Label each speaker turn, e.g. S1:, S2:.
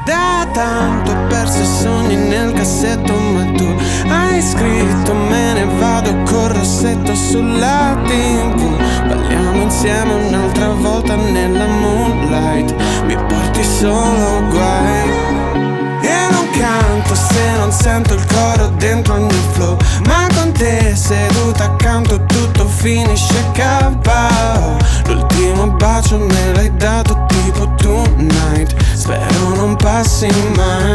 S1: Da tanto ho perso i sogni nel cassetto, ma tu hai scritto me ne vado col rossetto sulla TV. Balliamo insieme un'altra volta nella moonlight, mi porti solo guai. E non canto se non sento il coro dentro ogni flow, ma con te seduta accanto tutto finisce KO. L'ultimo bacio me l'hai dato tipo tonight, spero non passi mai.